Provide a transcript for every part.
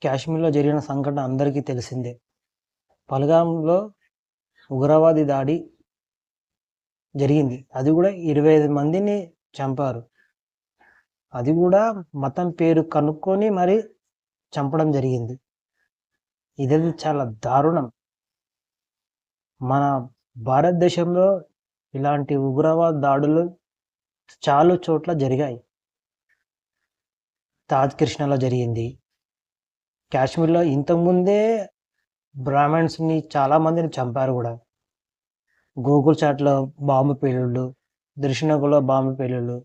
కాశ్మీర్లో జరిగిన సంఘటన అందరికీ తెలిసిందే. పహల్గామ్‌లో ఉగ్రవాది దాడి జరిగింది. అది కూడా 25 మందిని చంపారు. అది కూడా మతం పేరు కనుక్కొని మరి చంపడం జరిగింది. ఇదది చాలా దారుణం. మన భారతదేశంలో ఇలాంటి ఉగ్రవాద దాడులు చాలా చోట్ల జరిగాయి. తాజ్ కృష్ణలో జరిగింది. కాశ్మీర్లో ఇంతకుముందే బ్రాహ్మణ్స్‌ని చాలా మందిని చంపారు కూడా. గోకుల్‌చాట్‌లో బాంబు పేలుళ్ళు, దిల్‌సుఖ్‌నగర్‌లో బాంబు పేలుళ్ళు,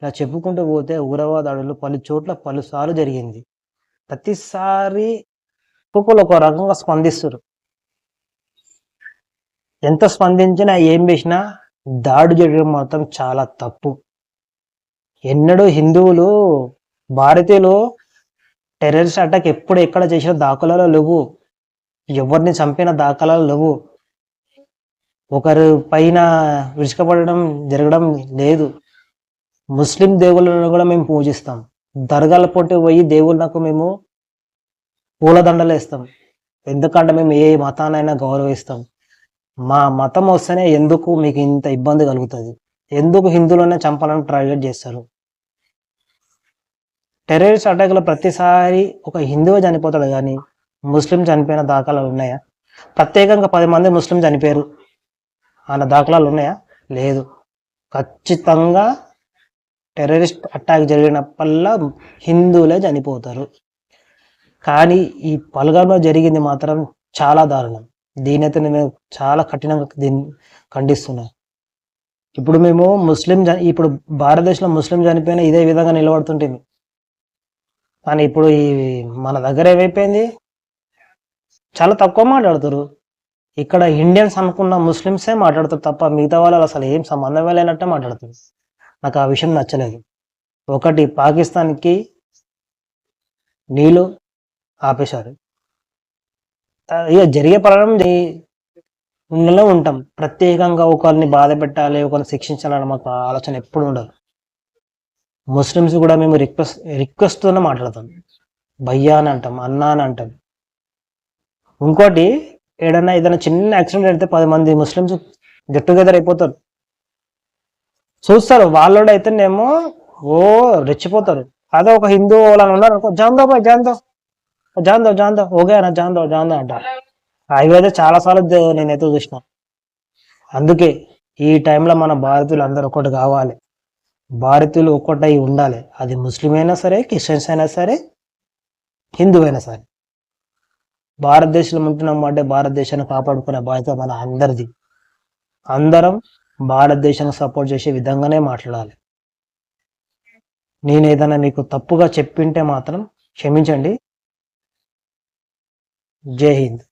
ఇలా చెప్పుకుంటూ పోతే ఉగ్రవాద దాడులు పలు చోట్ల పలుసార్లు జరిగింది. ప్రతిసారి ఒక్కొక్కళ్ళు ఒక రకంగా స్పందిస్తుర్రు. ఎంత స్పందించినా ఏం చేసినా దాడి చేయడం మాత్రం చాలా తప్పు. ఎన్నడూ హిందువులు భారతీయులు టెర్రరిస్ట్ అటాక్ ఎప్పుడు ఎక్కడ చేసిన దాఖలాలు లేవు. ఎవరిని చంపిన దాఖలాలు లేవు. ఒకరి పైన విరుచుకుపడడం జరగడం లేదు. ముస్లిం దేవుళ్ళను కూడా మేము పూజిస్తాం. దర్గాల పొట్టి పోయి దేవుళ్ళకు మేము పూలదండలు వేస్తాం. ఎందుకంటే మేము ఏ మతానైనా గౌరవిస్తాం. మా మతం వస్తేనే ఎందుకు మీకు ఇంత ఇబ్బంది కలుగుతుంది? ఎందుకు హిందువులనే చంపాలని టార్గెట్ చేస్తారు? టెర్రరిస్ట్ అటాక్లో ప్రతిసారి ఒక హిందువు చనిపోతాడు కానీ ముస్లిం చనిపోయిన దాఖలాలు ఉన్నాయా? ప్రత్యేకంగా 10 మంది ముస్లిం చనిపోయారు అన్న దాఖలాలు ఉన్నాయా? లేదు. ఖచ్చితంగా టెర్రరిస్ట్ అటాక్ జరిగినప్పల్లా హిందువులే చనిపోతారు. కానీ ఈ పహల్గామ్‌లో జరిగింది మాత్రం చాలా దారుణం. దీనైతే నేను చాలా కఠినంగా దీన్ని ఖండిస్తున్నా. ఇప్పుడు మేము ఇప్పుడు భారతదేశంలో ముస్లిం చనిపోయిన ఇదే విధంగా నిలబడుతుంటేమి. కానీ ఇప్పుడు ఈ మన దగ్గర ఏమైపోయింది, చాలా తక్కువ మాట్లాడుతారు. ఇక్కడ ఇండియన్స్ అనుకున్న ముస్లిమ్సే మాట్లాడతారు తప్ప మిగతా వాళ్ళు అసలు ఏం సంబంధమే లేనట్టే మాట్లాడుతారు. నాకు ఆ విషయం నచ్చలేదు. ఒకటి, పాకిస్తాన్కి నీళ్ళు ఆపేశారు. ఇక జరిగే పరిణామం ఉండలో ఉంటాం. ప్రత్యేకంగా ఒకరిని బాధ పెట్టాలి, ఒకరిని శిక్షించాలని మాకు ఆలోచన ఎప్పుడు ఉండదు. ముస్లిమ్స్ కూడా మేము రిక్వెస్ట్తోనే మాట్లాడతాం. భయ్యా అని అంటాం, అన్నా అని అంటాం. ఇంకోటి, ఏదైనా చిన్న యాక్సిడెంట్ అయితే 10 మంది ముస్లిమ్స్ గెట్ టుగెదర్ అయిపోతారు. చూస్తారు. వాళ్ళోడు అయితేనేమో ఓ రెచ్చిపోతారు. అదే ఒక హిందూ వాళ్ళని ఉన్నారు అనుకో, జాందో బాయ్ జాందో జాందో జాందో ఓకేనా జాందో జాందో అంటారు. అవి అయితే చాలాసార్లు నేనైతే చూసిన. అందుకే ఈ టైంలో మన భారతీయులు అందరూ ఒకటి కావాలి. భారతీయులు ఒక్కటై ఉండాలి. అది ముస్లిం అయినా సరే, క్రిస్టియన్స్ అయినా సరే, హిందూ అయినా సరే. భారతదేశంలో ఉంటున్నాం అంటే భారతదేశాన్ని కాపాడుకునే బాధ్యత మన అందరిది. అందరం భారతదేశానికి సపోర్ట్ చేసే విధంగానే మాట్లాడాలి. నేను ఏదైనా మీకు తప్పుగా చెప్పింటే మాత్రం క్షమించండి. జై హింద్.